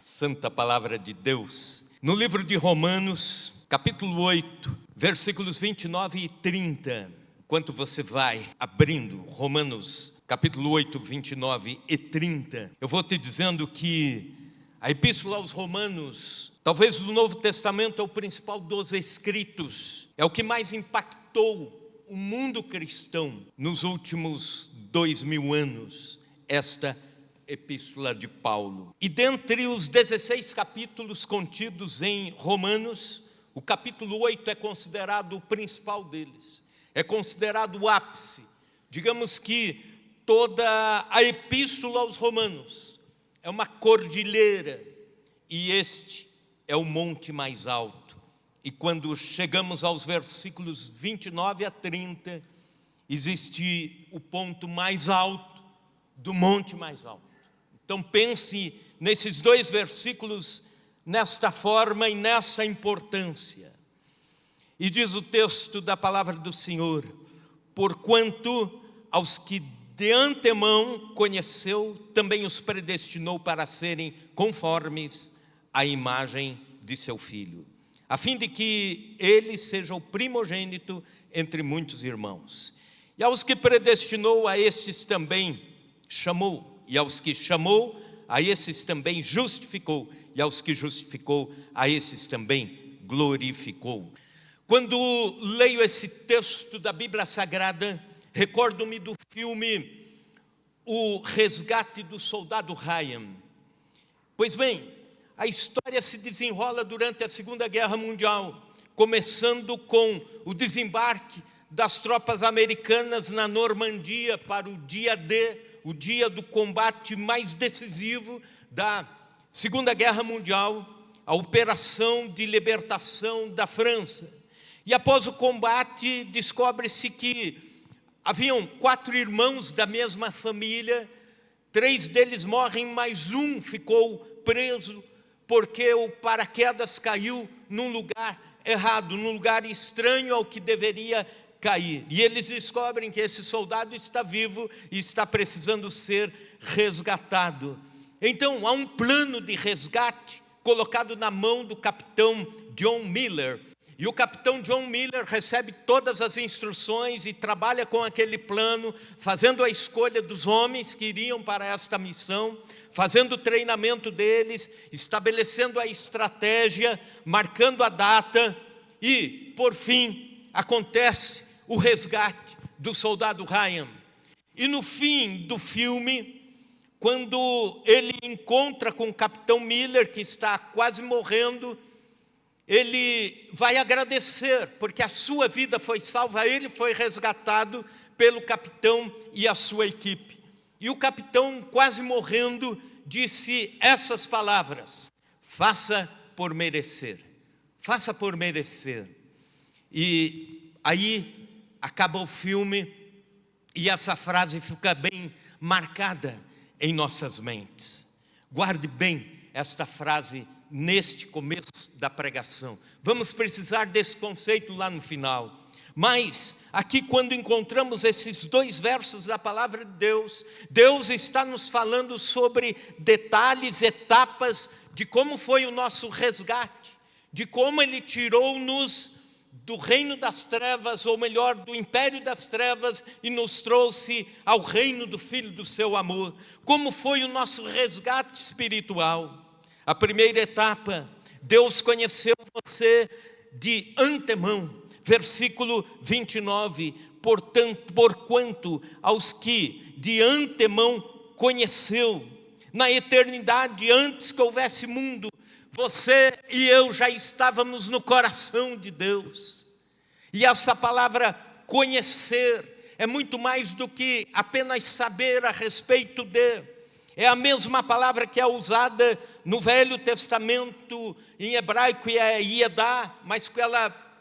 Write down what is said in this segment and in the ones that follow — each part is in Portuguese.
Santa Palavra de Deus. No livro de Romanos, capítulo 8, versículos 29 e 30. Enquanto você vai abrindo Romanos, capítulo 8, 29 e 30, eu vou te dizendo que a Epístola aos Romanos, talvez do Novo Testamento, é o principal dos escritos. É o que mais impactou o mundo cristão nos últimos 2000 anos, esta Epístola de Paulo. E dentre os 16 capítulos contidos em Romanos, o capítulo 8 é considerado o principal deles. É considerado o ápice. Digamos que toda a Epístola aos Romanos é uma cordilheira e este é o monte mais alto. E quando chegamos aos versículos 29 a 30, existe o ponto mais alto do monte mais alto. Então pense nesses dois versículos nesta forma e nessa importância. E diz o texto da palavra do Senhor: porquanto aos que de antemão conheceu, também os predestinou para serem conformes à imagem de seu Filho, a fim de que ele seja o primogênito entre muitos irmãos. E aos que predestinou, a estes também chamou. E aos que chamou, a esses também justificou. E aos que justificou, a esses também glorificou. Quando leio esse texto da Bíblia Sagrada, recordo-me do filme O Resgate do Soldado Ryan. Pois bem, a história se desenrola durante a Segunda Guerra Mundial, começando com o desembarque das tropas americanas na Normandia para o dia D, o dia do combate mais decisivo da Segunda Guerra Mundial, a operação de libertação da França. E após o combate, descobre-se que haviam 4 irmãos da mesma família, 3 deles morrem, mas um ficou preso, porque o paraquedas caiu num lugar errado, num lugar estranho ao que deveria cair. E eles descobrem que esse soldado está vivo e está precisando ser resgatado. Então há um plano de resgate colocado na mão do capitão John Miller. E o capitão John Miller recebe todas as instruções e trabalha com aquele plano, fazendo a escolha dos homens que iriam para esta missão, fazendo o treinamento deles, estabelecendo a estratégia, marcando a data e, por fim, acontece o resgate do soldado Ryan. E no fim do filme, quando ele encontra com o capitão Miller, que está quase morrendo, ele vai agradecer, porque a sua vida foi salva, ele foi resgatado pelo capitão e a sua equipe. E o capitão, quase morrendo, disse essas palavras: faça por merecer, faça por merecer. E aí acaba o filme e essa frase fica bem marcada em nossas mentes. Guarde bem esta frase neste começo da pregação. Vamos precisar desse conceito lá no final. Mas aqui, quando encontramos esses 2 versos da palavra de Deus, Deus está nos falando sobre detalhes, etapas de como foi o nosso resgate, de como Ele tirou-nos do reino das trevas, ou melhor, do império das trevas, e nos trouxe ao reino do Filho do seu amor. Como foi o nosso resgate espiritual? A primeira etapa: Deus conheceu você de antemão. Versículo 29, porquanto aos que de antemão conheceu, na eternidade, antes que houvesse mundo, você e eu já estávamos no coração de Deus. E essa palavra conhecer é muito mais do que apenas saber a respeito de. É a mesma palavra que é usada no Velho Testamento, em hebraico é Yedá, mas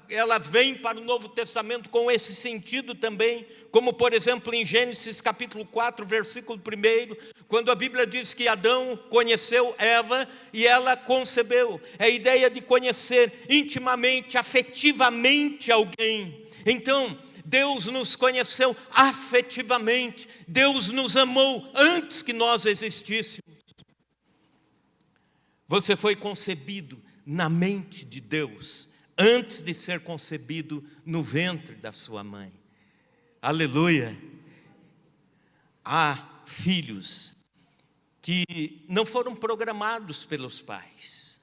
ela vem para o Novo Testamento com esse sentido também, como por exemplo em Gênesis capítulo 4, versículo 1, quando a Bíblia diz que Adão conheceu Eva e ela concebeu. É a ideia de conhecer intimamente, afetivamente alguém. Então, Deus nos conheceu afetivamente, Deus nos amou antes que nós existíssemos. Você foi concebido na mente de Deus, antes de ser concebido no ventre da sua mãe. Aleluia! Há filhos que não foram programados pelos pais,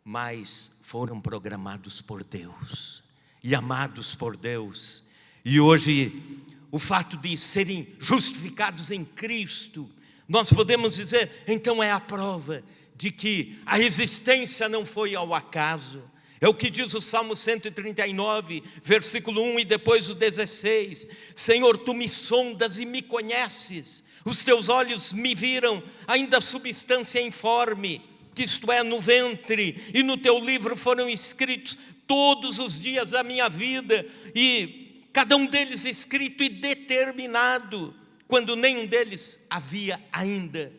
mas foram programados por Deus e amados por Deus. E hoje, o fato de serem justificados em Cristo, nós podemos dizer, então é a prova de que a existência não foi ao acaso. É o que diz o Salmo 139, versículo 1 e depois o 16. Senhor, tu me sondas e me conheces. Os teus olhos me viram, ainda substância informe, que isto é, no ventre, e no teu livro foram escritos todos os dias da minha vida, e cada um deles escrito e determinado, quando nenhum deles havia ainda.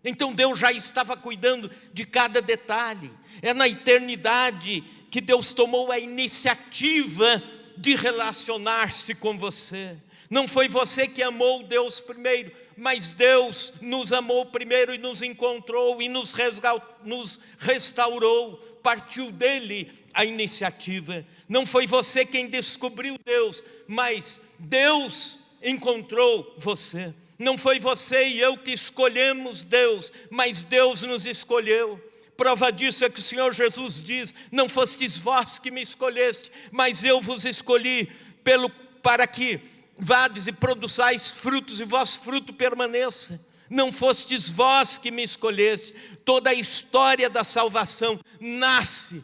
Então Deus já estava cuidando de cada detalhe. É na eternidade que Deus tomou a iniciativa de relacionar-se com você. Não foi você que amou Deus primeiro, mas Deus nos amou primeiro e nos encontrou e nos restaurou. Partiu dele a iniciativa. Não foi você quem descobriu Deus, mas Deus encontrou você. Não foi você e eu que escolhemos Deus, mas Deus nos escolheu. Prova disso é que o Senhor Jesus diz, não fostes vós que me escolheste, mas eu vos escolhi para que vades e produzais frutos, e vosso fruto permaneça. Não fostes vós que me escolheste. Toda a história da salvação nasce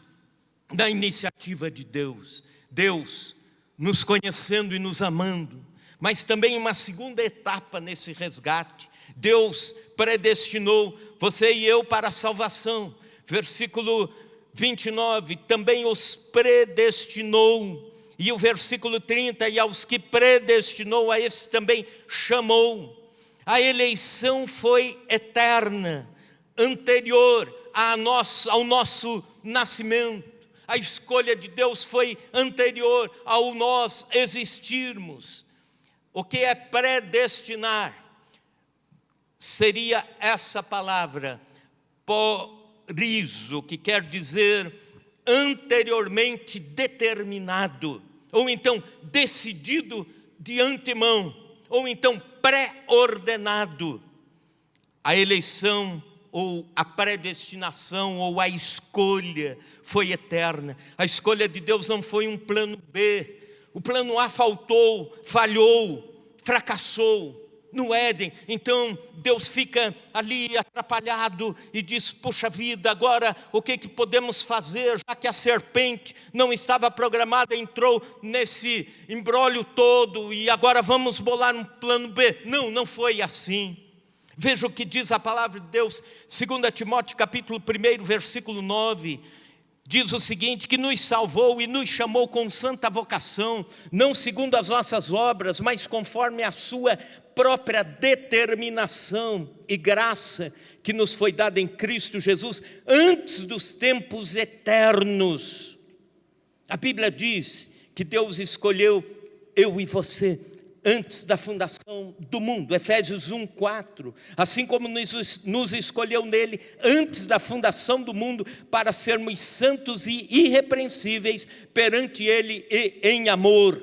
da iniciativa de Deus. Deus nos conhecendo e nos amando. Mas também uma segunda etapa nesse resgate. Deus predestinou você e eu para a salvação. Versículo 29, também os predestinou. E o versículo 30, e aos que predestinou, a esse também chamou. A eleição foi eterna, anterior ao nosso nascimento. A escolha de Deus foi anterior ao nós existirmos. O que é predestinar? Seria essa palavra, porizo, que quer dizer anteriormente determinado, ou então decidido de antemão, ou então pré-ordenado. A eleição, ou a predestinação, ou a escolha foi eterna. A escolha de Deus não foi um plano B. O plano A faltou, falhou, fracassou no Éden. Então Deus fica ali atrapalhado e diz, puxa vida, agora o que podemos fazer? Já que a serpente não estava programada, entrou nesse imbróglio todo, e agora vamos bolar um plano B. Não foi assim. Veja o que diz a palavra de Deus, 2 Timóteo capítulo 1, versículo 9, diz o seguinte, que nos salvou e nos chamou com santa vocação, não segundo as nossas obras, mas conforme a sua própria determinação e graça, que nos foi dada em Cristo Jesus, antes dos tempos eternos. A Bíblia diz que Deus escolheu eu e você, antes da fundação do mundo, Efésios 1:4, assim como nos escolheu nele, antes da fundação do mundo, para sermos santos e irrepreensíveis perante ele e em amor.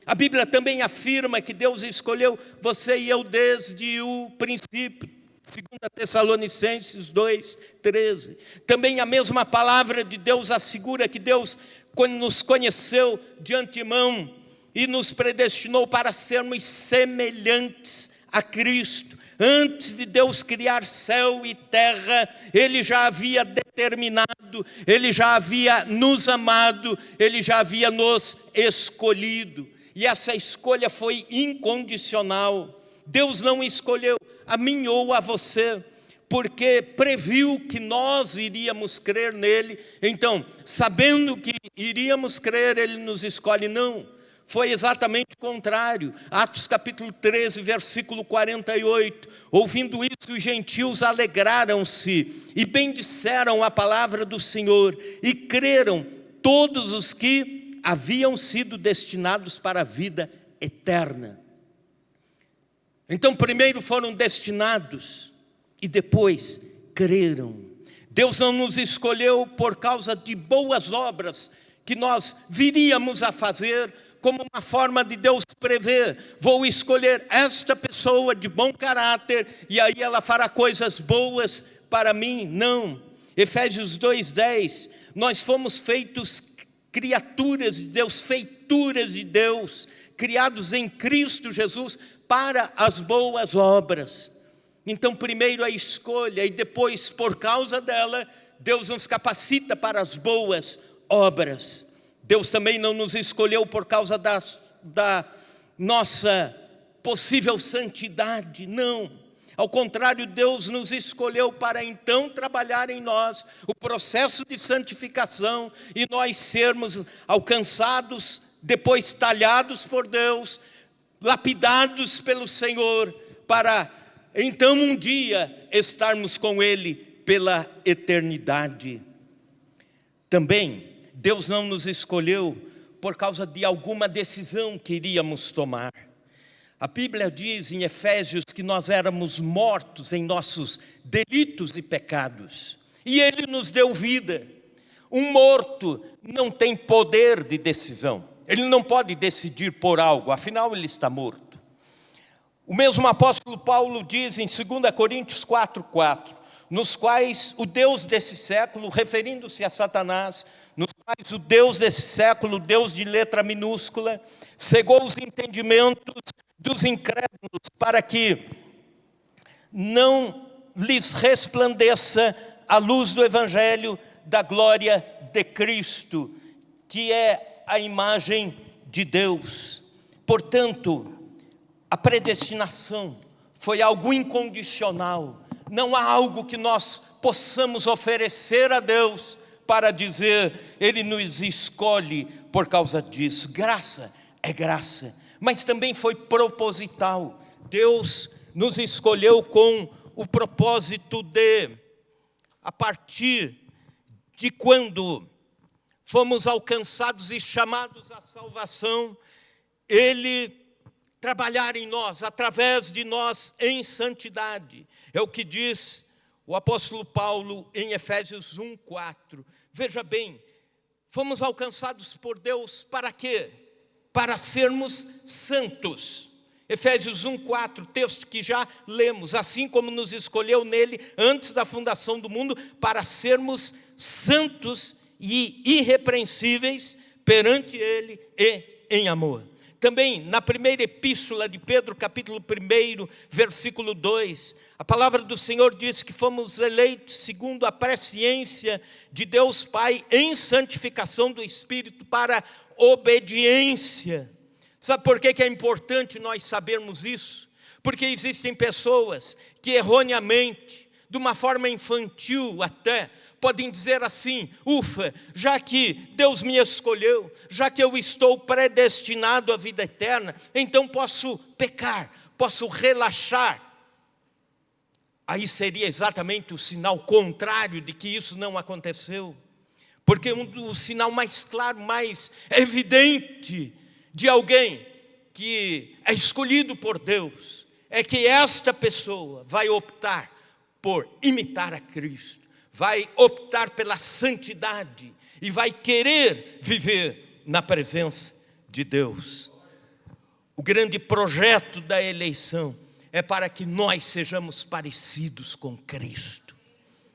A Bíblia também afirma que Deus escolheu você e eu desde o princípio, 2 Tessalonicenses 2:13. Também a mesma palavra de Deus assegura que Deus, quando nos conheceu de antemão, e nos predestinou para sermos semelhantes a Cristo. Antes de Deus criar céu e terra, Ele já havia determinado, Ele já havia nos amado, Ele já havia nos escolhido. E essa escolha foi incondicional. Deus não escolheu a mim ou a você, porque previu que nós iríamos crer nele. Então, sabendo que iríamos crer, Ele nos escolhe. Não. Foi exatamente o contrário. Atos capítulo 13, versículo 48. Ouvindo isso, os gentios alegraram-se e bendisseram a palavra do Senhor, e creram todos os que haviam sido destinados para a vida eterna. Então, primeiro foram destinados e depois creram. Deus não nos escolheu por causa de boas obras que nós viríamos a fazer, como uma forma de Deus prever: vou escolher esta pessoa de bom caráter e aí ela fará coisas boas para mim. Não. Efésios 2:10, nós fomos feitos criaturas de Deus, feituras de Deus, criados em Cristo Jesus para as boas obras. Então, primeiro a escolha, e depois, por causa dela, Deus nos capacita para as boas obras. Deus também não nos escolheu por causa da nossa possível santidade, não. Ao contrário, Deus nos escolheu para então trabalhar em nós o processo de santificação e nós sermos alcançados, depois talhados por Deus, lapidados pelo Senhor, para então um dia estarmos com Ele pela eternidade. Também Deus não nos escolheu por causa de alguma decisão que iríamos tomar. A Bíblia diz em Efésios que nós éramos mortos em nossos delitos e pecados, e Ele nos deu vida. Um morto não tem poder de decisão, ele não pode decidir por algo, afinal ele está morto. O mesmo apóstolo Paulo diz em 2 Coríntios 4:4, nos quais o Deus desse século, referindo-se a Satanás, nos quais o Deus desse século, Deus de letra minúscula, cegou os entendimentos dos incrédulos, para que não lhes resplandeça a luz do Evangelho da glória de Cristo, que é a imagem de Deus. Portanto, a predestinação foi algo incondicional, não há algo que nós possamos oferecer a Deus para dizer, Ele nos escolhe por causa disso. Graça é graça, mas também foi proposital. Deus nos escolheu com o propósito de, a partir de quando fomos alcançados e chamados à salvação, Ele trabalhar em nós, através de nós, em santidade. É o que diz o apóstolo Paulo em Efésios 1:4. Veja bem, fomos alcançados por Deus para quê? Para sermos santos. Efésios 1:4, texto que já lemos, assim como nos escolheu nele antes da fundação do mundo, para sermos santos e irrepreensíveis perante ele e em amor. Também na primeira epístola de Pedro, capítulo 1, versículo 2, a palavra do Senhor diz que fomos eleitos segundo a presciência de Deus Pai em santificação do Espírito para obediência. Sabe por que é importante nós sabermos isso? Porque existem pessoas que erroneamente, de uma forma infantil até, podem dizer assim, ufa, já que Deus me escolheu, já que eu estou predestinado à vida eterna, então posso pecar, posso relaxar. Aí seria exatamente o sinal contrário de que isso não aconteceu. Porque o sinal mais claro, mais evidente de alguém que é escolhido por Deus, é que esta pessoa vai optar por imitar a Cristo, vai optar pela santidade e vai querer viver na presença de Deus. O grande projeto da eleição é para que nós sejamos parecidos com Cristo.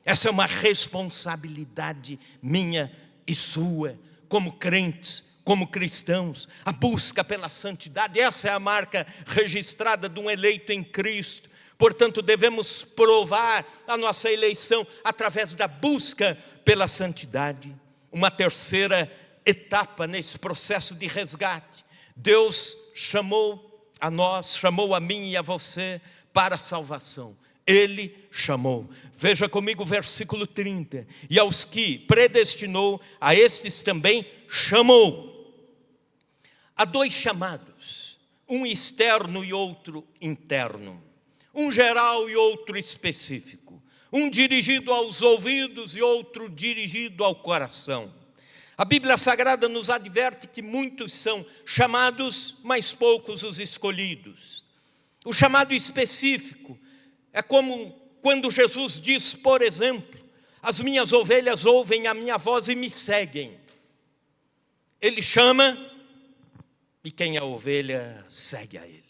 Essa é uma responsabilidade minha e sua, como crentes, como cristãos. A busca pela santidade, essa é a marca registrada de um eleito em Cristo. Portanto, devemos provar a nossa eleição através da busca pela santidade. Uma terceira etapa nesse processo de resgate. Deus chamou a nós, chamou a mim e a você para a salvação. Ele chamou. Veja comigo o versículo 30. E aos que predestinou, a estes também chamou. Há dois chamados, um externo e outro interno. Um geral e outro específico. Um dirigido aos ouvidos e outro dirigido ao coração. A Bíblia Sagrada nos adverte que muitos são chamados, mas poucos os escolhidos. O chamado específico é como quando Jesus diz, por exemplo, As minhas ovelhas ouvem a minha voz e me seguem. Ele chama e quem é a ovelha segue a ele.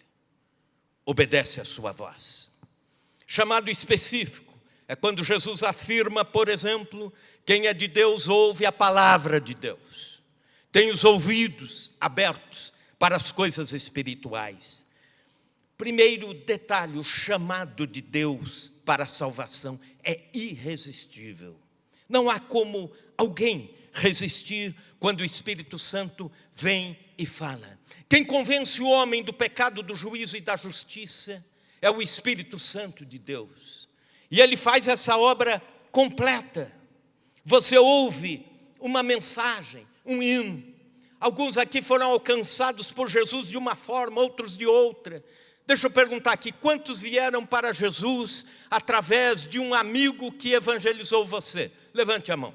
Obedece a sua voz. Chamado específico é quando Jesus afirma, por exemplo, quem é de Deus ouve a palavra de Deus. Tem os ouvidos abertos para as coisas espirituais. Primeiro detalhe, o chamado de Deus para a salvação é irresistível. Não há como alguém resistir quando o Espírito Santo vem e fala. Quem convence o homem do pecado, do juízo e da justiça é o Espírito Santo de Deus. E ele faz essa obra completa. Você ouve uma mensagem, um hino. Alguns aqui foram alcançados por Jesus de uma forma, outros de outra. Deixa eu perguntar aqui, quantos vieram para Jesus através de um amigo que evangelizou você? Levante a mão.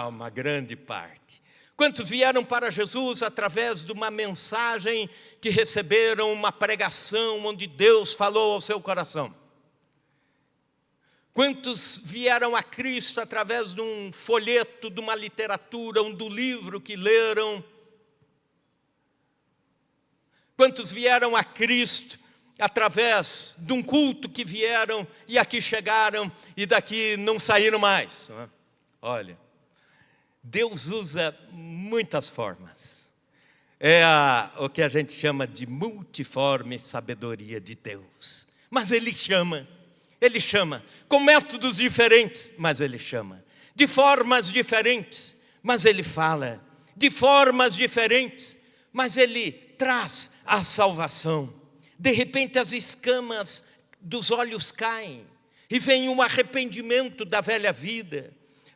Uma grande parte. Quantos vieram para Jesus através de uma mensagem que receberam, uma pregação onde Deus falou ao seu coração? Quantos vieram a Cristo através de um folheto, de uma literatura, do livro que leram? Quantos vieram a Cristo através de um culto que vieram e aqui chegaram e daqui não saíram mais? Olha, Deus usa muitas formas. É o que a gente chama de multiforme sabedoria de Deus. Mas Ele chama com métodos diferentes, mas Ele chama. De formas diferentes, mas Ele fala. De formas diferentes, mas Ele traz a salvação. De repente as escamas dos olhos caem e vem um arrependimento da velha vida.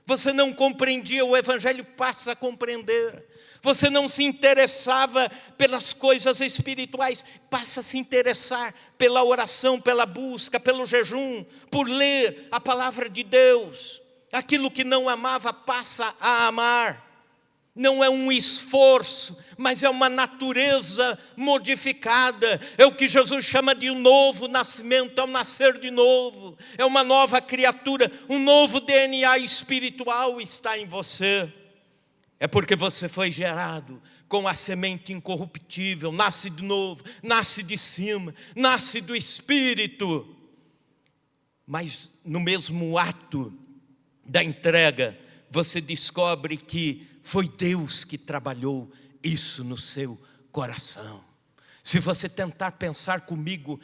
Você não compreendia, o Evangelho passa a compreender. Você não se interessava pelas coisas espirituais, passa a se interessar pela oração, pela busca, pelo jejum, por ler a palavra de Deus. Aquilo que não amava passa a amar. Não é um esforço, mas é uma natureza modificada. É o que Jesus chama de um novo nascimento, é o nascer de novo. É uma nova criatura, um novo DNA espiritual está em você. É porque você foi gerado com a semente incorruptível, nasce de novo, nasce de cima, nasce do Espírito. Mas no mesmo ato da entrega, você descobre que foi Deus que trabalhou isso no seu coração. Se você tentar pensar comigo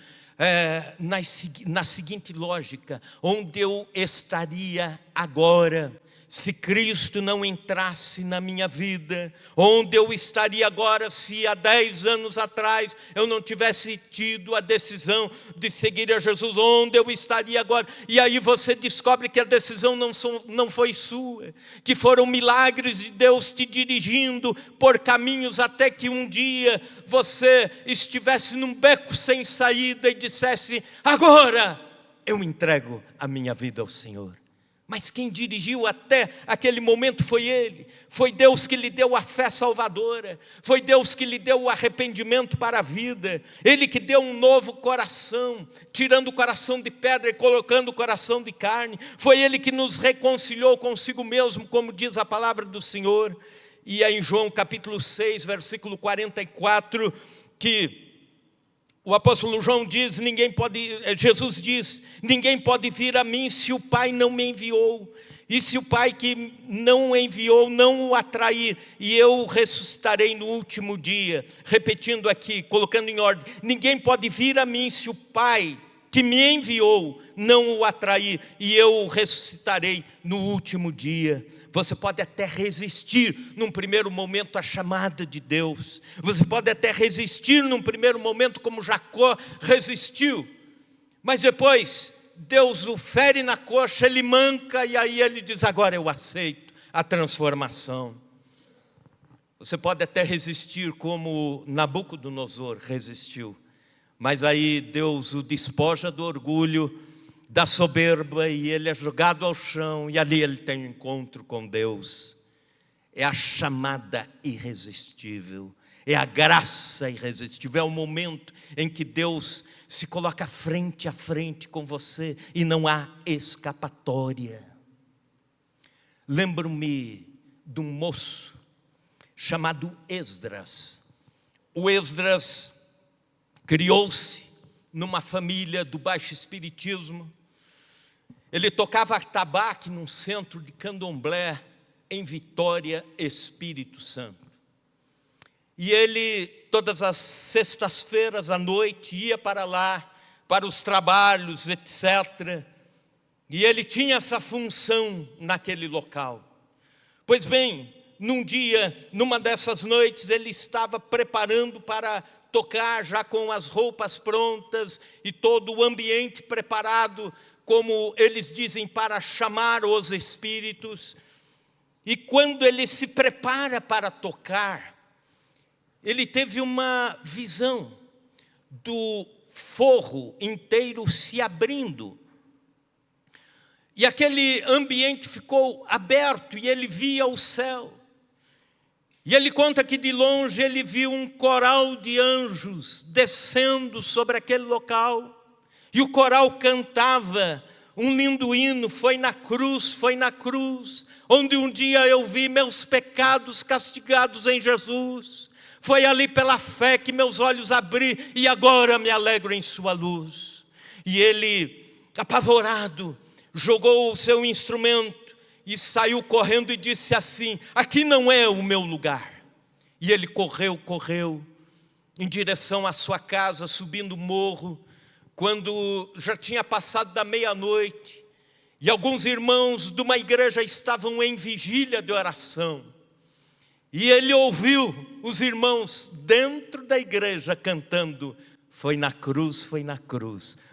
na seguinte lógica, onde eu estaria agora se Cristo não entrasse na minha vida? Onde eu estaria agora se há 10 anos atrás eu não tivesse tido a decisão de seguir a Jesus? Onde eu estaria agora? E aí você descobre que a decisão não foi sua, que foram milagres de Deus te dirigindo por caminhos até que um dia você estivesse num beco sem saída e dissesse: agora eu entrego a minha vida ao Senhor. Mas quem dirigiu até aquele momento foi Ele. Foi Deus que lhe deu a fé salvadora. Foi Deus que lhe deu o arrependimento para a vida. Ele que deu um novo coração, tirando o coração de pedra e colocando o coração de carne. Foi Ele que nos reconciliou consigo mesmo, como diz a palavra do Senhor. E é em João capítulo 6, versículo 44, que o apóstolo João diz, Jesus diz: ninguém pode vir a mim se o Pai não me enviou. E se o Pai que não o enviou não o atrair, e eu o ressuscitarei no último dia. Repetindo aqui, colocando em ordem: ninguém pode vir a mim se o Pai que me enviou não o atrair, e eu o ressuscitarei no último dia. Você pode até resistir num primeiro momento à chamada de Deus. Você pode até resistir num primeiro momento como Jacó resistiu. Mas depois Deus o fere na coxa, ele manca e aí ele diz: agora eu aceito a transformação. Você pode até resistir como Nabucodonosor resistiu. Mas aí Deus o despoja do orgulho, da soberba, e ele é jogado ao chão, e ali ele tem um encontro com Deus. É a chamada irresistível, é a graça irresistível, é o momento em que Deus se coloca frente a frente com você, e não há escapatória. lembro-me de um moço chamado Esdras. O Esdras criou-se numa família do baixo espiritismo. Ele tocava atabaque num centro de candomblé em Vitória, Espírito Santo. E ele, todas as sextas-feiras à noite, ia para lá, para os trabalhos, etc. E ele tinha essa função naquele local. Pois bem, num dia, numa dessas noites, ele estava preparando para tocar, já com as roupas prontas e todo o ambiente preparado, como eles dizem, para chamar os espíritos. E quando ele se prepara para tocar, ele teve uma visão do forro inteiro se abrindo. E aquele ambiente ficou aberto e ele via o céu. E ele conta que de longe ele viu um coral de anjos descendo sobre aquele local. E o coral cantava um lindo hino, foi na cruz, onde um dia eu vi meus pecados castigados em Jesus. Foi ali pela fé que meus olhos abri e agora me alegro em sua luz. E ele, apavorado, jogou o seu instrumento e saiu correndo e disse assim: aqui não é o meu lugar. E ele correu em direção à sua casa, subindo o morro, quando já tinha passado da meia-noite, e alguns irmãos de uma igreja estavam em vigília de oração. E ele ouviu os irmãos dentro da igreja cantando: foi na cruz,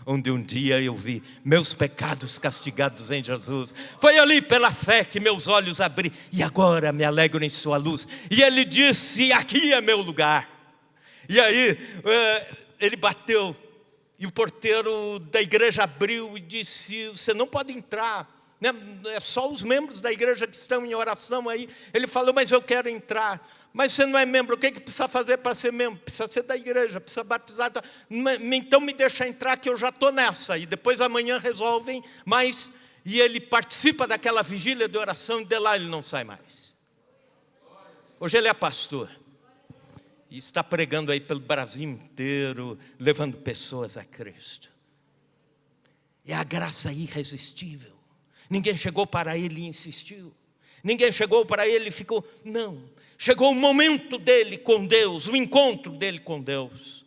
onde um dia eu vi meus pecados castigados em Jesus. Foi ali pela fé que meus olhos abri, e agora me alegro em sua luz. E ele disse: aqui é meu lugar. E aí ele bateu, e o porteiro da igreja abriu e disse: você não pode entrar. É só os membros da igreja que estão em oração aí. Ele falou: mas eu quero entrar. Mas você não é membro, o que precisa fazer para ser membro? Precisa ser da igreja, precisa batizar. Então me deixa entrar que eu já estou nessa. E depois amanhã resolvem, mas... E ele participa daquela vigília de oração e de lá ele não sai mais. Hoje ele é pastor. E está pregando aí pelo Brasil inteiro, levando pessoas a Cristo. É a graça irresistível. Ninguém chegou para ele e insistiu. Ninguém chegou para ele e ficou... Não. Chegou o momento dele com Deus, o encontro dele com Deus.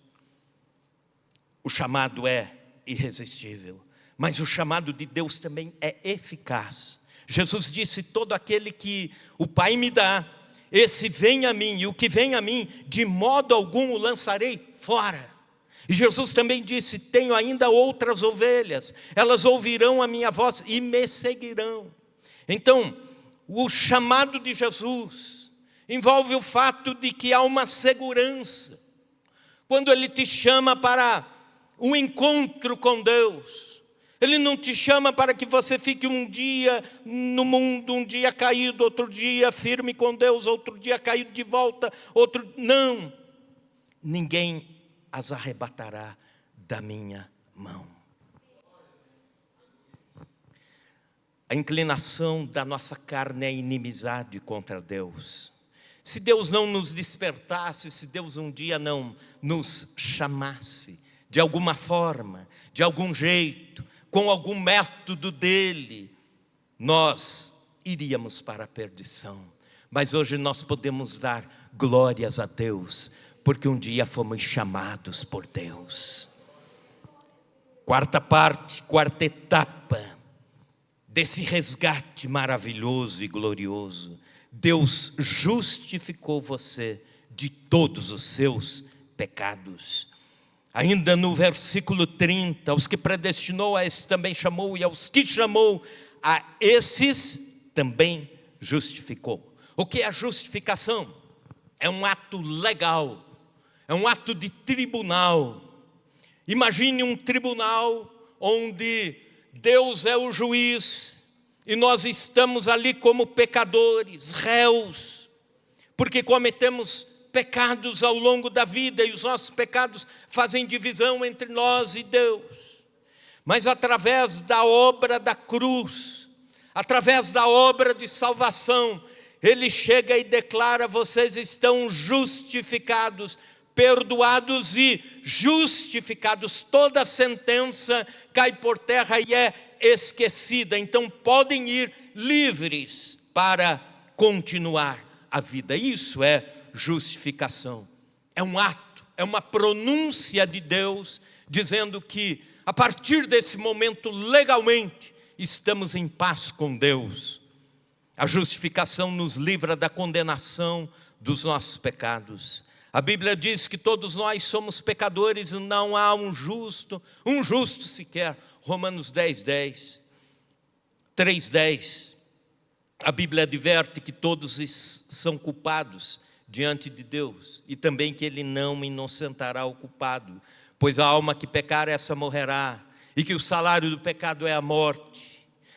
O chamado é irresistível, mas o chamado de Deus também é eficaz. Jesus disse: todo aquele que o Pai me dá, esse vem a mim, e o que vem a mim, de modo algum o lançarei fora. E Jesus também disse: tenho ainda outras ovelhas, elas ouvirão a minha voz e me seguirão. Então, o chamado de Jesus envolve o fato de que há uma segurança. Quando Ele te chama para um encontro com Deus, Ele não te chama para que você fique um dia no mundo, um dia caído, outro dia firme com Deus, outro dia caído de volta, outro... Não, ninguém as arrebatará da minha mão. A inclinação da nossa carne é inimizade contra Deus. Se Deus não nos despertasse, se Deus um dia não nos chamasse, de alguma forma, de algum jeito, com algum método dele, nós iríamos para a perdição. Mas hoje nós podemos dar glórias a Deus, porque um dia fomos chamados por Deus. Quarta etapa desse resgate maravilhoso e glorioso. Deus justificou você de todos os seus pecados. Ainda no versículo 30, aos que predestinou, a esses também chamou, e aos que chamou, a esses também justificou. O que é a justificação? É um ato legal, é um ato de tribunal. Imagine um tribunal onde Deus é o juiz, e nós estamos ali como pecadores, réus, porque cometemos pecados ao longo da vida, e os nossos pecados fazem divisão entre nós e Deus. Mas através da obra da cruz, através da obra de salvação, Ele chega e declara: vocês estão justificados, perdoados e justificados. Toda sentença cai por terra e é esquecida. Então podem ir livres para continuar a vida. Isso é justificação. É um ato, é uma pronúncia de Deus dizendo que a partir desse momento, legalmente, estamos em paz com Deus. A justificação nos livra da condenação dos nossos pecados. A Bíblia diz que todos nós somos pecadores e não há um justo sequer. Romanos 10:10, 3:10. A Bíblia adverte que todos são culpados diante de Deus e também que Ele não inocentará o culpado, pois a alma que pecar, essa morrerá, e que o salário do pecado é a morte.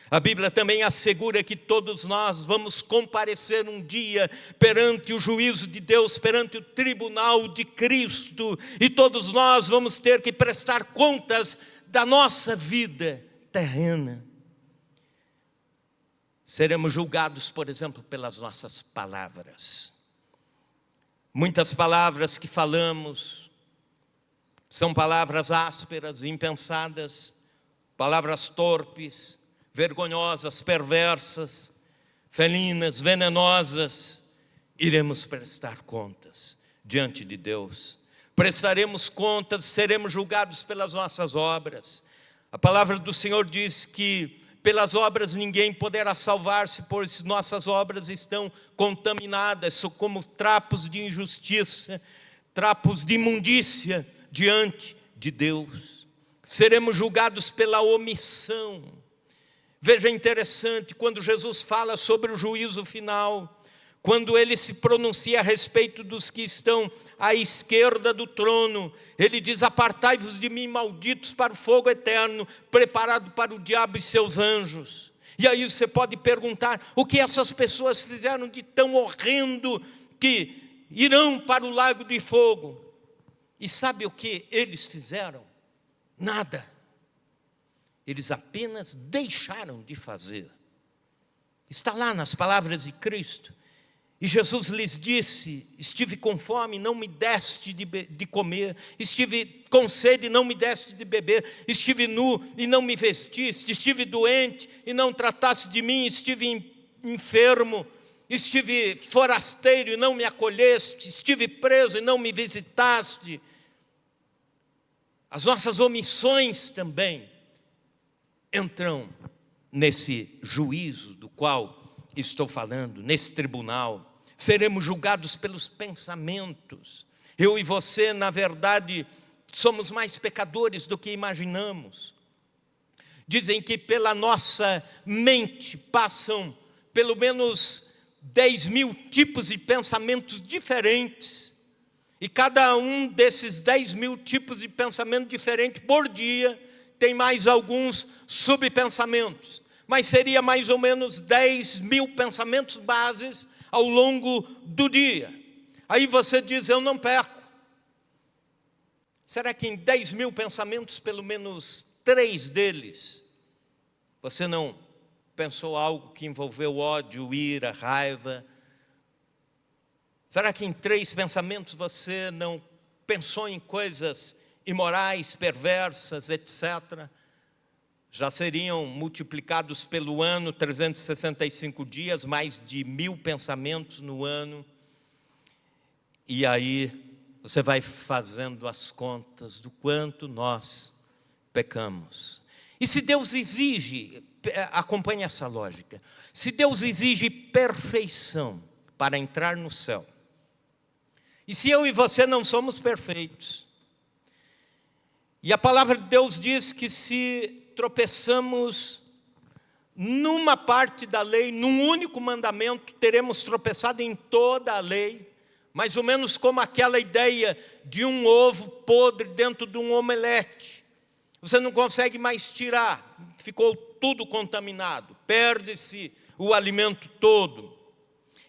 A Bíblia também assegura que todos nós vamos comparecer um dia perante o juízo de Deus, perante o tribunal de Cristo, e todos nós vamos ter que prestar contas da nossa vida terrena. Seremos julgados, por exemplo, pelas nossas palavras. Muitas palavras que falamos são palavras ásperas, impensadas, palavras torpes, vergonhosas, perversas, felinas, venenosas. Iremos prestar contas diante de Deus. Prestaremos contas, seremos julgados pelas nossas obras. A palavra do Senhor diz que pelas obras ninguém poderá salvar-se, pois nossas obras estão contaminadas, são como trapos de injustiça, trapos de imundícia diante de Deus. Seremos julgados pela omissão. Veja, interessante, quando Jesus fala sobre o juízo final, quando Ele se pronuncia a respeito dos que estão à esquerda do trono, Ele diz: apartai-vos de mim, malditos, para o fogo eterno, preparado para o diabo e seus anjos. E aí você pode perguntar: o que essas pessoas fizeram de tão horrendo que irão para o lago de fogo? E sabe o que eles fizeram? Nada. Eles apenas deixaram de fazer. Está lá nas palavras de Cristo. E Jesus lhes disse: estive com fome, não me deste de comer, estive com sede, não me deste de beber, estive nu e não me vestiste, estive doente e não trataste de mim, estive enfermo, estive forasteiro e não me acolheste, estive preso e não me visitaste. As nossas omissões também entram nesse juízo do qual estou falando, nesse tribunal. Seremos julgados pelos pensamentos. Eu e você, na verdade, somos mais pecadores do que imaginamos. Dizem que pela nossa mente passam pelo menos 10.000 tipos de pensamentos diferentes. E cada um desses 10.000 tipos de pensamento diferente por dia tem mais alguns subpensamentos. Mas seria mais ou menos 10.000 pensamentos bases ao longo do dia. Aí você diz: eu não peco. Será que em 10.000 pensamentos, pelo menos 3 deles, você não pensou algo que envolveu ódio, ira, raiva? Será que em 3 pensamentos você não pensou em coisas imorais, perversas, etc.? Já seriam multiplicados pelo ano, 365 dias, mais de 1.000 pensamentos no ano. E aí você vai fazendo as contas do quanto nós pecamos. E se Deus exige, acompanhe essa lógica, se Deus exige perfeição para entrar no céu, e se eu e você não somos perfeitos, e a palavra de Deus diz que se tropeçamos numa parte da lei, num único mandamento, teremos tropeçado em toda a lei, mais ou menos como aquela ideia de um ovo podre dentro de um omelete. Você não consegue mais tirar, ficou tudo contaminado, perde-se o alimento todo.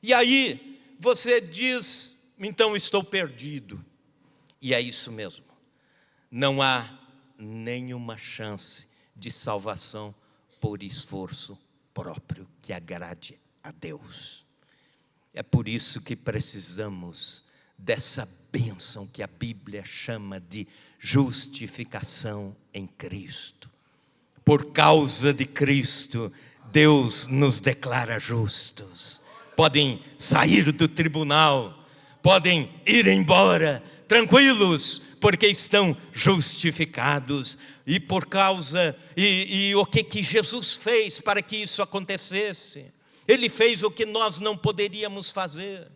E aí você diz: então estou perdido. E é isso mesmo. Não há nenhuma chance de salvação por esforço próprio que agrade a Deus. É por isso que precisamos dessa bênção que a Bíblia chama de justificação em Cristo. Por causa de Cristo, Deus nos declara justos. Podem sair do tribunal, podem ir embora tranquilos, porque estão justificados. E por causa, e o que Jesus fez para que isso acontecesse? Ele fez o que nós não poderíamos fazer.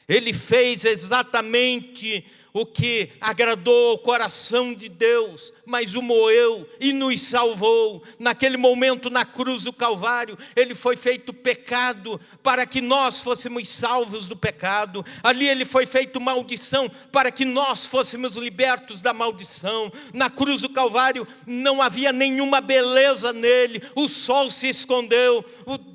Ele fez exatamente o que agradou ao coração de Deus, mas o moeu e nos salvou. Naquele momento na cruz do Calvário, ele foi feito pecado para que nós fôssemos salvos do pecado. Ali ele foi feito maldição para que nós fôssemos libertos da maldição. Na cruz do Calvário não havia nenhuma beleza nele, o sol se escondeu,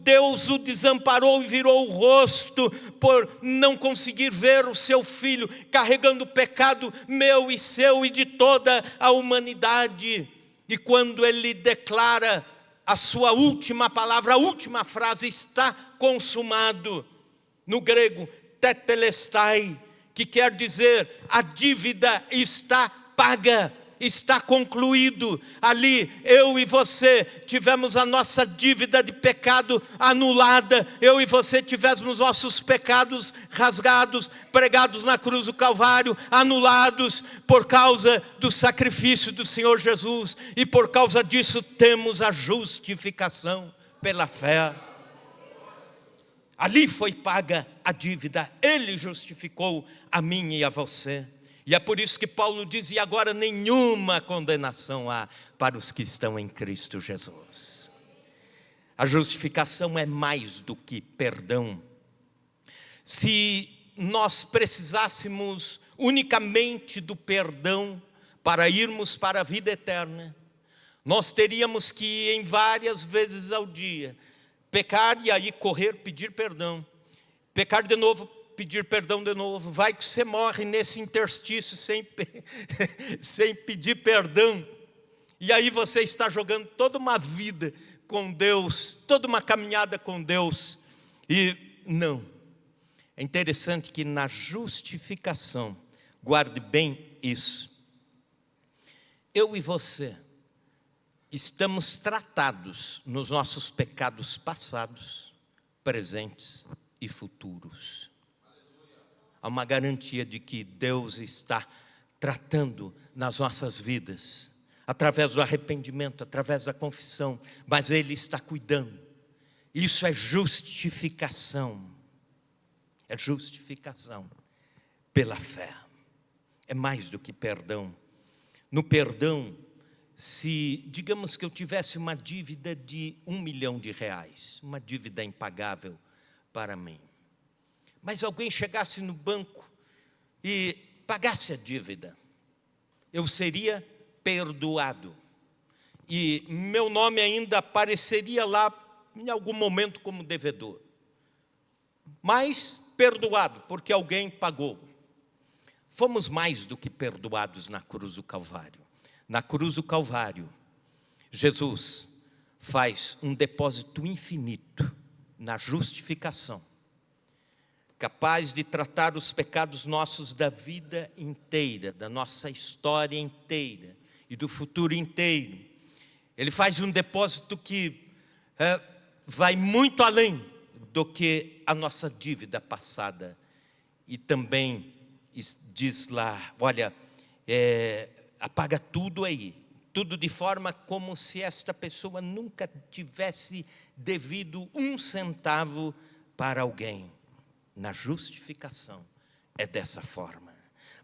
Deus o desamparou e virou o rosto por não conseguir ver o seu filho carregando o pecado meu e seu e de toda a humanidade. E quando ele declara a sua última palavra, a última frase, está consumado, no grego tetelestai, que quer dizer a dívida está paga, está concluído. Ali eu e você tivemos a nossa dívida de pecado anulada, eu e você tivemos nossos pecados rasgados, pregados na cruz do Calvário, anulados por causa do sacrifício do Senhor Jesus, e por causa disso temos a justificação pela fé. Ali foi paga a dívida, ele justificou a mim e a você. E é por isso que Paulo diz: e agora nenhuma condenação há para os que estão em Cristo Jesus. A justificação é mais do que perdão. Se nós precisássemos unicamente do perdão para irmos para a vida eterna, nós teríamos que ir em várias vezes ao dia, pecar e aí correr, pedir perdão, pecar de novo, pedir perdão de novo. Vai que você morre nesse interstício sem pedir perdão, e aí você está jogando toda uma vida com Deus, toda uma caminhada com Deus. E não, é interessante que na justificação, guarde bem isso, eu e você estamos tratados nos nossos pecados passados, presentes e futuros. Há uma garantia de que Deus está tratando nas nossas vidas, através do arrependimento, através da confissão, mas Ele está cuidando. Isso é justificação. É justificação pela fé. É mais do que perdão. No perdão, se digamos que eu tivesse uma dívida de R$1 milhão, uma dívida impagável para mim, mas alguém chegasse no banco e pagasse a dívida, eu seria perdoado, e meu nome ainda apareceria lá em algum momento como devedor, mas perdoado, porque alguém pagou. Fomos mais do que perdoados na cruz do Calvário. Na cruz do Calvário, Jesus faz um depósito infinito na justificação, capaz de tratar os pecados nossos da vida inteira, da nossa história inteira e do futuro inteiro. Ele faz um depósito que vai muito além do que a nossa dívida passada. E também diz lá, olha, apaga tudo aí, tudo de forma como se esta pessoa nunca tivesse devido um centavo para alguém. Na justificação é dessa forma.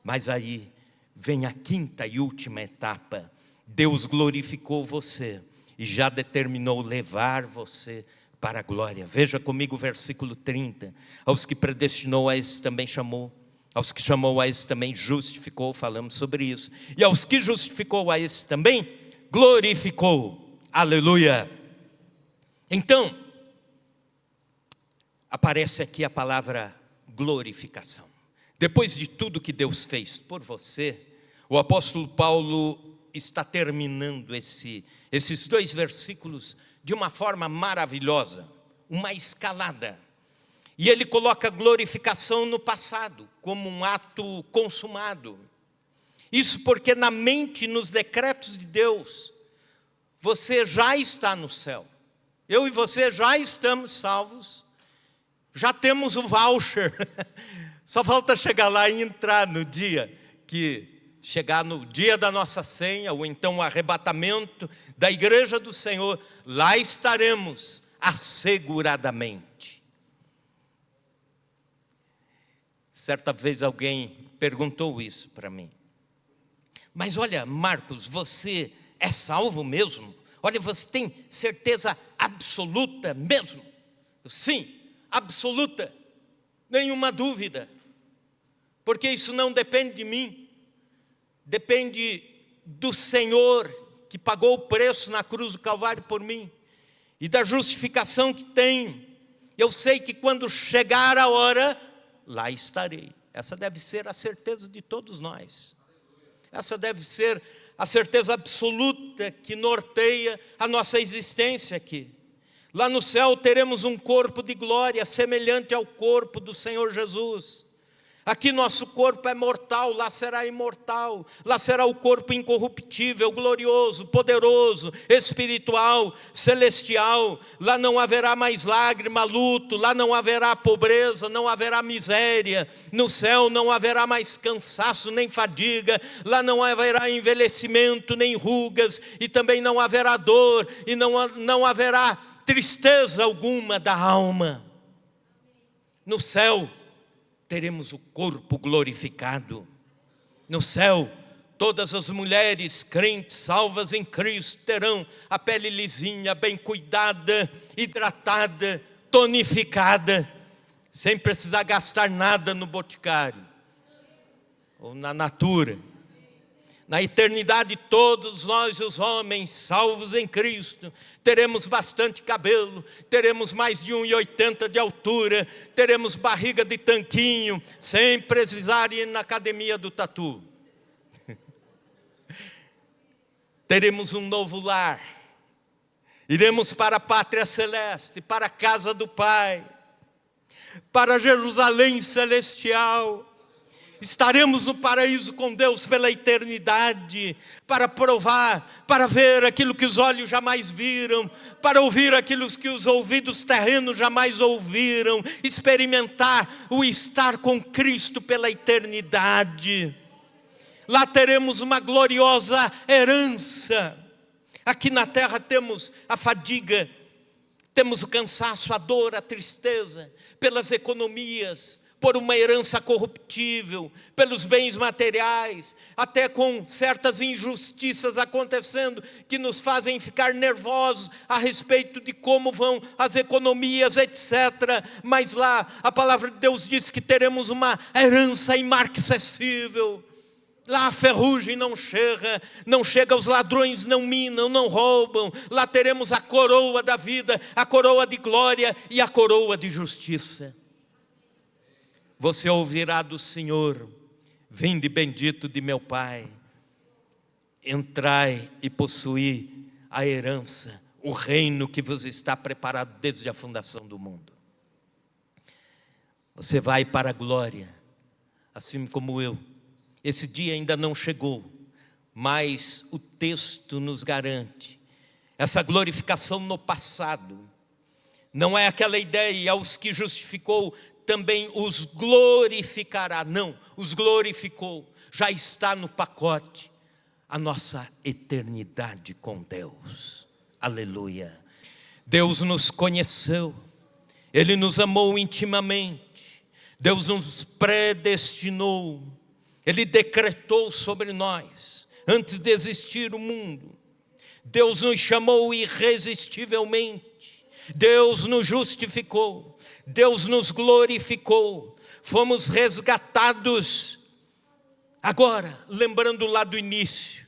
Mas aí vem a quinta e última etapa. Deus glorificou você e já determinou levar você para a glória. Veja comigo o versículo 30. Aos que predestinou, a esses também chamou. Aos que chamou, a esses também justificou. Falamos sobre isso. E aos que justificou, a esses também glorificou. Aleluia. Então, aparece aqui a palavra glorificação. Depois de tudo que Deus fez por você, o apóstolo Paulo está terminando esses 2 versículos de uma forma maravilhosa, uma escalada. E ele coloca glorificação no passado, como um ato consumado. Isso porque na mente, nos decretos de Deus, você já está no céu. Eu e você já estamos salvos, já temos o voucher. Só falta chegar lá e entrar no dia chegar no dia da nossa senha, ou então o arrebatamento da igreja do Senhor. Lá estaremos asseguradamente. Certa vez alguém perguntou isso para mim. Mas olha, Marcos, você é salvo mesmo? Olha, você tem certeza absoluta mesmo? Sim, absoluta, nenhuma dúvida. Porque isso não depende de mim, depende do Senhor que pagou o preço na cruz do Calvário por mim, e da justificação que tenho. Eu sei que quando chegar a hora, lá estarei. Essa deve ser a certeza de todos nós. Essa deve ser a certeza absoluta que norteia a nossa existência aqui. Lá no céu teremos um corpo de glória semelhante ao corpo do Senhor Jesus. Aqui nosso corpo é mortal, lá será imortal. Lá será o corpo incorruptível, glorioso, poderoso, espiritual, celestial. Lá não haverá mais lágrima, luto. Lá não haverá pobreza, não haverá miséria. No céu não haverá mais cansaço, nem fadiga. Lá não haverá envelhecimento, nem rugas. E também não haverá dor. E não haverá tristeza alguma da alma. No céu teremos o corpo glorificado. No céu, todas as mulheres crentes, salvas em Cristo, terão a pele lisinha, bem cuidada, hidratada, tonificada, sem precisar gastar nada no boticário ou na Natura. Na eternidade, todos nós, os homens, salvos em Cristo, teremos bastante cabelo, teremos mais de 1,80 de altura, teremos barriga de tanquinho, sem precisar ir na academia do tatu. Teremos um novo lar, iremos para a pátria celeste, para a casa do Pai, para Jerusalém celestial. Estaremos no paraíso com Deus pela eternidade, para provar, para ver aquilo que os olhos jamais viram, para ouvir aquilo que os ouvidos terrenos jamais ouviram, experimentar o estar com Cristo pela eternidade. Lá teremos uma gloriosa herança. Aqui na terra temos a fadiga, temos o cansaço, a dor, a tristeza, pelas economias, por uma herança corruptível, pelos bens materiais, até com certas injustiças acontecendo, que nos fazem ficar nervosos a respeito de como vão as economias, etc. Mas lá, a palavra de Deus diz que teremos uma herança imarcessível. Lá a ferrugem não chega, os ladrões não minam, não roubam. Lá teremos a coroa da vida, a coroa de glória e a coroa de justiça. Você ouvirá do Senhor: vinde bendito de meu Pai, entrai e possuí a herança, o reino que vos está preparado desde a fundação do mundo. Você vai para a glória, assim como eu. Esse dia ainda não chegou, mas o texto nos garante essa glorificação no passado. Não é aquela ideia, aos que justificou também os glorificará. Não, os glorificou. Já está no pacote a nossa eternidade com Deus. Aleluia. Deus nos conheceu, Ele nos amou intimamente, Deus nos predestinou, Ele decretou sobre nós, antes de existir o mundo. Deus nos chamou irresistivelmente, Deus nos justificou, Deus nos glorificou, fomos resgatados. Agora, lembrando lá do início,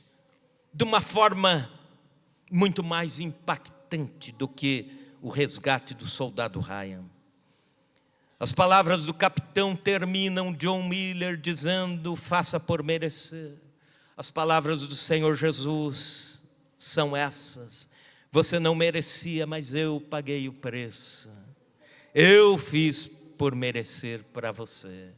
de uma forma muito mais impactante do que o resgate do soldado Ryan. As palavras do capitão terminam, John Miller, dizendo: faça por merecer. As palavras do Senhor Jesus são essas: Você não merecia, mas eu paguei o preço. Eu fiz por merecer para você.